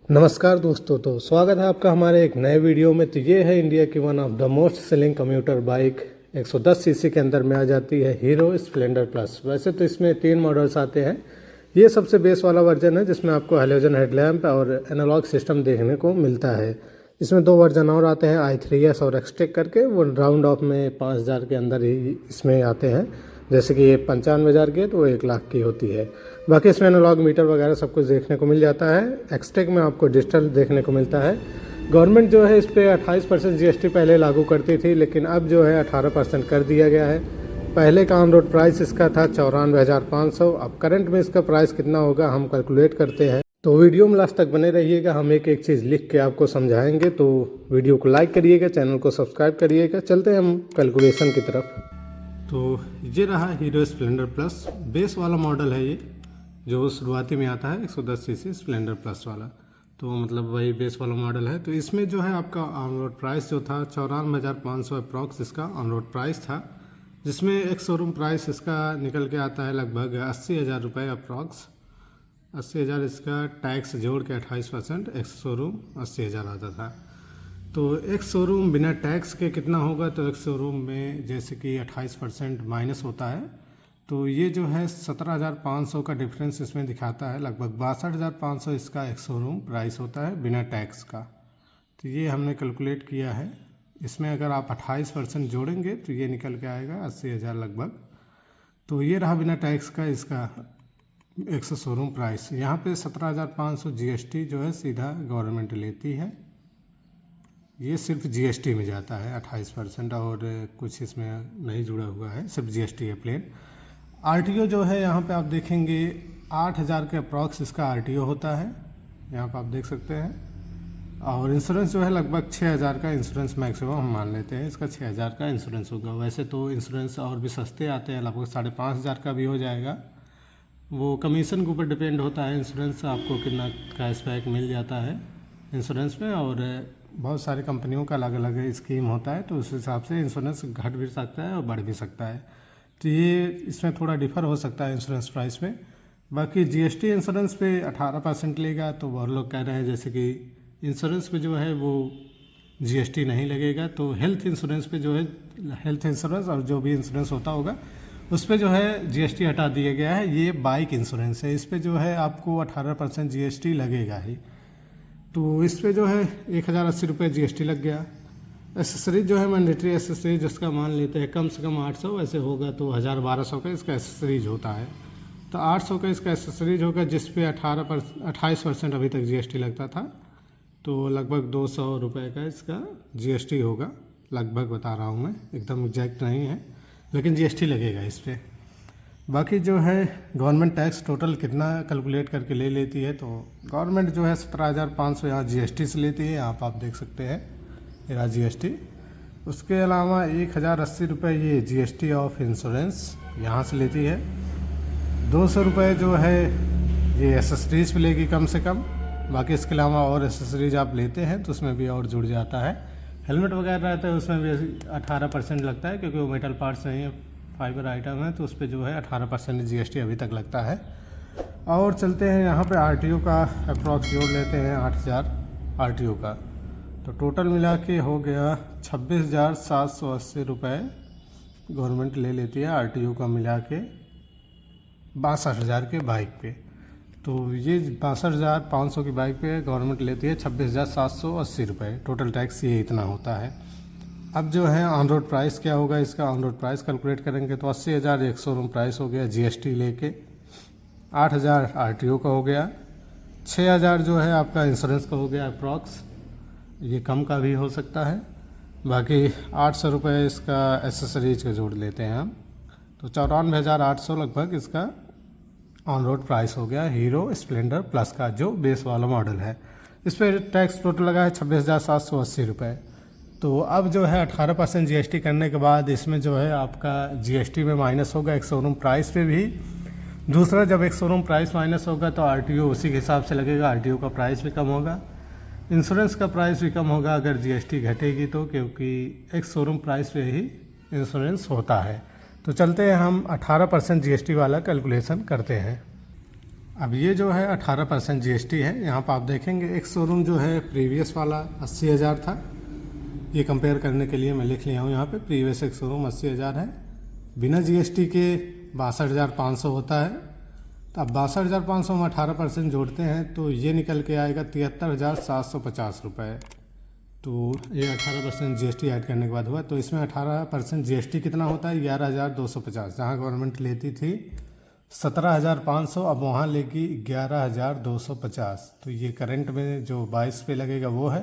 नमस्कार दोस्तों, तो स्वागत है आपका हमारे एक नए वीडियो में। तो ये है इंडिया की one of the most selling commuter bike 110 CC के अंदर में आ जाती है हीरो स्प्लेंडर प्लस। वैसे तो इसमें 3 मॉडल्स आते हैं। ये सबसे बेस वाला वर्जन है जिसमें आपको हेलोजन हेडलैम्प और एनालॉग सिस्टम देखने को मिलता है। इसमें 2 वर्जन और आते हैं, i3s और एक्सटेक करके। वो राउंड ऑफ में 5000 के अंदर ही इसमें आते हैं। जैसे कि ये 95,000 की है तो वो 1 लाख की होती है। बाकी इसमें एनालॉग मीटर वगैरह सब कुछ देखने को मिल जाता है। एक्सटेक में आपको डिजिटल देखने को मिलता है। गवर्नमेंट जो है इस पर 28% GST पहले लागू करती थी, लेकिन अब जो है 18% कर दिया गया है। पहले का ऑन रोड प्राइस इसका था 94,500। अब करंट में इसका प्राइस कितना होगा हम कैलकुलेट करते हैं। तो वीडियो में लास्ट तक बने रहिएगा, हम एक एक चीज़ लिख के आपको समझाएंगे। तो वीडियो को लाइक करिएगा, चैनल को सब्सक्राइब करिएगा। चलते हैं हम कैलकुलेशन की तरफ। तो ये रहा हीरो स्प्लेंडर प्लस, बेस वाला मॉडल है ये, जो शुरुआती में आता है 110 सीसी स्प्लेंडर प्लस वाला। तो मतलब वही बेस वाला मॉडल है। तो इसमें जो है आपका ऑन रोड प्राइस जो था 94,500 अप्रॉक्स इसका ऑन रोड प्राइस था, जिसमें एक शोरूम प्राइस इसका निकल के आता है लगभग 80,000 रुपये अप्रॉक्स। 80,000 इसका टैक्स जोड़ के 28%, एक शोरूम 80,000 आता था। तो एक शोरूम बिना टैक्स के कितना होगा, तो एक शोरूम में जैसे कि 28% माइनस होता है, तो ये जो है 17,500 का डिफरेंस इसमें दिखाता है। लगभग 62,500 इसका एक शोरूम प्राइस होता है बिना टैक्स का। तो ये हमने कैलकुलेट किया है। इसमें अगर आप 28% जोड़ेंगे तो ये निकल के आएगा 80,000 लगभग। तो ये रहा बिना टैक्स का इसका एक शोरूम प्राइस। यहाँ पे 17,500 GST जो है सीधा गवर्नमेंट लेती है। ये सिर्फ GST में जाता है 28%, और कुछ इसमें नहीं जुड़ा हुआ है, सिर्फ GST है प्लेन। RTO जो है यहाँ पे आप देखेंगे 8,000 के अप्रॉक्स इसका RTO होता है, यहाँ पे आप देख सकते हैं। और इंश्योरेंस जो है लगभग 6,000 का इंश्योरेंस मैक्सिमम हम मान लेते हैं, इसका 6,000 का इंश्योरेंस होगा। वैसे तो इंश्योरेंस और भी सस्ते आते हैं, लगभग 5,500 का भी हो जाएगा। वो कमीशन के ऊपर डिपेंड होता है इंश्योरेंस, आपको कितना कैशबैक मिल जाता है इंश्योरेंस में। और बहुत सारी कंपनियों का अलग अलग स्कीम होता है, तो उस हिसाब से इंश्योरेंस घट भी सकता है और बढ़ भी सकता है। तो ये इसमें थोड़ा डिफ़र हो सकता है इंश्योरेंस प्राइस में। बाकी GST इंश्योरेंस पे 18% लेगा, तो बहुत लोग कह रहे हैं जैसे कि इंश्योरेंस पे जो है वो GST नहीं लगेगा। तो हेल्थ इंश्योरेंस पे जो है, हेल्थ इंश्योरेंस और जो भी इंश्योरेंस होता होगा उस पर जो है GST हटा दिया गया है। ये बाइक इंश्योरेंस है, इस पर जो है आपको 18% GST लगेगा ही। तो इस पे जो है 1,080 रुपये GST लग गया। एसेसरीज जो है मैंडेटरी एसेसरीज जिसका मान लेते हैं कम से कम 800, वैसे होगा तो 1,000-1,200 का इसका एसेसरीज होता है। तो 800 का इसका एसेसरीज होगा, जिस पे 28% अभी तक GST लगता था। तो लगभग 200 रुपये का इसका GST होगा, लगभग बता रहा हूँ मैं, एकदम एग्जैक्ट नहीं है, लेकिन GST लगेगा इस पर। बाकी जो है गवर्नमेंट टैक्स टोटल कितना कैलकुलेट करके ले लेती है, तो गवर्नमेंट जो है 17,500 यहाँ GST से लेती है, यहाँ पर आप देख सकते हैं मेरा GST। उसके अलावा 1,080 रुपये ये GST ऑफ इंश्योरेंस यहाँ से लेती है। 200 रुपये जो है ये एसेसरीज पे लेगी कम से कम। बाकी इसके अलावा और एसेसरीज आप लेते हैं तो उसमें भी और जुड़ जाता है। हेलमेट वगैरह रहता है उसमें भी 18% लगता है, क्योंकि वो मेटल पार्ट्स नहीं है, फाइबर आइटम है, तो उस पर जो है 18% GST अभी तक लगता है। और चलते हैं यहाँ पे RTO का अप्रॉक्स जोड़ लेते हैं 8,000 RTO का। तो टोटल मिला के हो गया 26,780 रुपये गवर्नमेंट ले लेती है RTO का मिला के 62,000 के बाइक पे। तो ये 62,500 की बाइक पे गवर्नमेंट लेती है 26,780 रुपये। टोटल टैक्स ये इतना होता है। अब जो है ऑन रोड प्राइस क्या होगा इसका, ऑन रोड प्राइस कैलकुलेट करेंगे तो 80,000 एक शोरूम प्राइस हो गया GST लेके, 8,000 RTO का हो गया, 6,000 जो है आपका इंश्योरेंस का हो गया अप्रॉक्स, ये कम का भी हो सकता है। बाकी 800 रुपये इसका एसेसरीज का जोड़ लेते हैं हम, तो 94,800 लगभग इसका ऑन रोड प्राइस हो गया हीरो स्प्लेंडर प्लस का, जो बेस वाला मॉडल है। इस पर टैक्स टोटल लगा है 26,780 रुपये। तो अब जो है 18% GST करने के बाद इसमें जो है आपका GST में माइनस होगा एक शोरूम प्राइस पे भी। दूसरा, जब एक शोरूम प्राइस माइनस होगा तो RTO उसी के हिसाब से लगेगा, RTO का प्राइस भी कम होगा, इंश्योरेंस का प्राइस भी कम होगा अगर GST घटेगी तो, क्योंकि एक शोरूम प्राइस पे ही इंश्योरेंस होता है। तो चलते हैं हम 18% GST वाला कैलकुलेशन करते हैं। अब ये जो है 18% GST है। यहाँ पर आप देखेंगे एक शोरूम जो है प्रीवियस वाला 80,000 था, ये कंपेयर करने के लिए मैं लिख लिया हूँ यहाँ पे। प्रीवियस एक शोरूम 80,000 है, बिना GST के 62,500 होता है। तो अब 62,500 में 18% जोड़ते हैं तो ये निकल के आएगा 73,750 रुपये। तो ये 18% GST ऐड करने के बाद हुआ, तो इसमें 18% GST कितना होता है 11,250। जहाँ गवर्नमेंट लेती थी 17,500, अब वहाँ लेगी 11,250। तो ये करंट में जो 22 पे लगेगा वो है,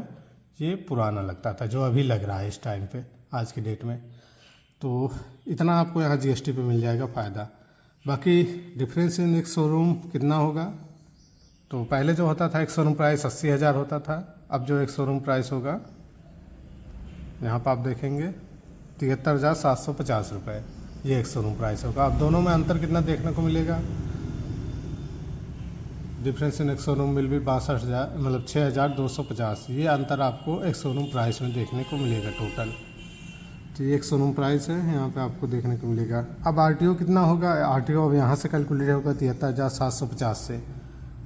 ये पुराना लगता था जो अभी लग रहा है इस टाइम पे आज की डेट में। तो इतना आपको यहाँ GST पे मिल जाएगा फ़ायदा। बाकी डिफरेंस इन एक शोरूम कितना होगा, तो पहले जो होता था एक शोरूम प्राइस 80,000 होता था, अब जो एक शोरूम प्राइस होगा यहाँ पर आप देखेंगे 73,750 रुपये, ये एक शोरूम प्राइस होगा। अब दोनों में अंतर कितना देखने को मिलेगा, डिफरेंस इन एक शोरूम विल भी 62,000 मतलब 6,250। ये अंतर आपको एक शोरूम प्राइस में देखने को मिलेगा टोटल। तो ये एक शोरूम प्राइस है, यहाँ पे आपको देखने को मिलेगा। अब RTO कितना होगा, RTO अब यहाँ से कैलकुलेट होगा 73,750 से।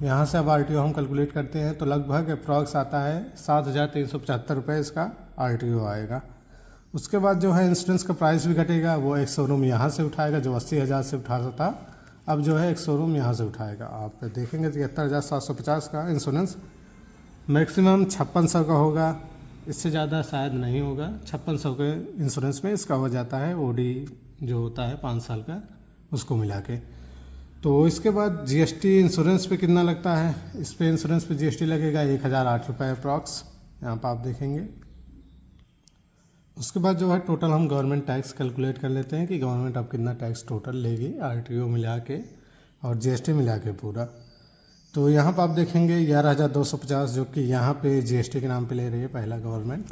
यहाँ से अब RTO हम कैलकुलेट करते हैं तो लगभग अप्रॉक्स आता है 7,375 रुपये इसका RTO आएगा। उसके बाद जो है इंश्योरेंस का प्राइस भी घटेगा, वो एक शोरूम यहाँ से उठाएगा जो 80,000 से उठाता था, अब जो है एक शोरूम यहाँ से उठाएगा। आप देखेंगे 73,750 का इंश्योरेंस मैक्सिमम 5600 का होगा, इससे ज़्यादा शायद नहीं होगा। 5600 के इंश्योरेंस में इसका हो जाता है OD जो होता है 5 साल का, उसको मिला के। तो इसके बाद GST इंश्योरेंस पे कितना लगता है, इस पे इंश्योरेंस पे GST लगेगा 1,008 रुपये अप्रॉक्स, यहाँ पर आप देखेंगे। उसके बाद जो है टोटल हम गवर्नमेंट टैक्स कैलकुलेट कर लेते हैं कि गवर्नमेंट अब कितना टैक्स टोटल लेगी RTO मिला के और GST मिला के पूरा। तो यहाँ पर आप देखेंगे 11,250 जो कि यहाँ पे GST के नाम पे ले रही है पहला गवर्नमेंट।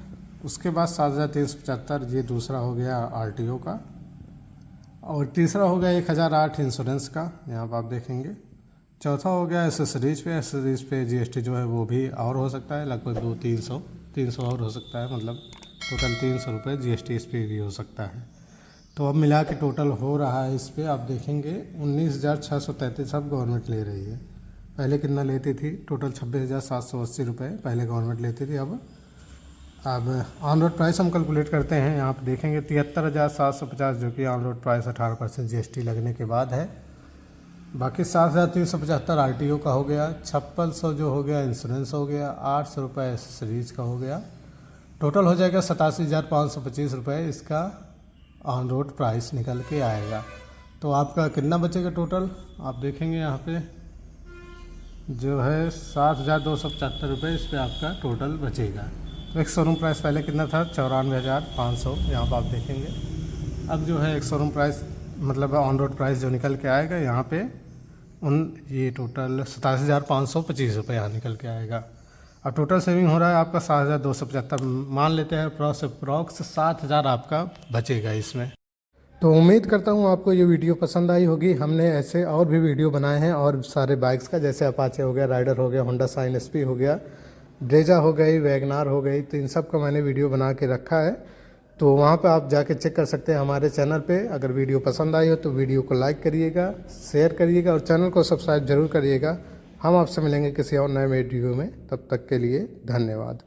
उसके बाद 7,375 ये दूसरा हो गया RTO का, और तीसरा हो गया 1,008 इंश्योरेंस का, यहाँ पर आप देखेंगे। चौथा हो गया एसेसरीज पे GST जो है वो भी और हो सकता है, लगभग 200-300 और हो सकता है, मतलब टोटल 300 रुपये GST इस पर भी हो सकता है। तो अब मिला के टोटल हो रहा है इस पर आप देखेंगे 19,633 अब गवर्नमेंट ले रही है। पहले कितना लेती थी, टोटल 26,780 रुपये पहले गवर्नमेंट लेती थी। अब ऑन रोड प्राइस हम कैलकुलेट करते हैं, यहाँ पर देखेंगे 73,750 जो कि ऑन रोड प्राइस 18% GST लगने के बाद है। बाकी 7,375 RTO का हो गया, 5600 जो हो गया इंश्योरेंस हो गया, 800 रुपये एसेसरीज का हो गया, टोटल हो जाएगा 87,525 रुपये इसका ऑन रोड प्राइस निकल के आएगा। तो आपका कितना बचेगा टोटल, आप देखेंगे यहाँ पे जो है 7,275 रुपये इस पर आपका टोटल बचेगा। तो एक शोरूम प्राइस पहले कितना था 94,500, यहाँ पर आप देखेंगे। अब जो है एक शोरूम प्राइस मतलब ऑन रोड प्राइस जो निकल के आएगा यहाँ पे ये टोटल 87,525 रुपये यहाँ निकल के आएगा। अब टोटल सेविंग हो रहा है आपका 7,275, मान लेते हैं अप्रॉक्स 7,000 आपका बचेगा इसमें। तो उम्मीद करता हूँ आपको ये वीडियो पसंद आई होगी। हमने ऐसे और भी वीडियो बनाए हैं और सारे बाइक्स का, जैसे अपाचे हो गया, राइडर हो गया, होंडा शाइन SP हो गया, ब्रेजा हो गई, वैगनार हो गई, तो इन सब का मैंने वीडियो बना के रखा है। तो वहाँ पे आप जाके चेक कर सकते हैं हमारे चैनल पे। अगर वीडियो पसंद आई हो तो वीडियो को लाइक करिएगा, शेयर करिएगा और चैनल को सब्सक्राइब जरूर करिएगा। हम आपसे मिलेंगे किसी और नए वीडियो में, तब तक के लिए धन्यवाद।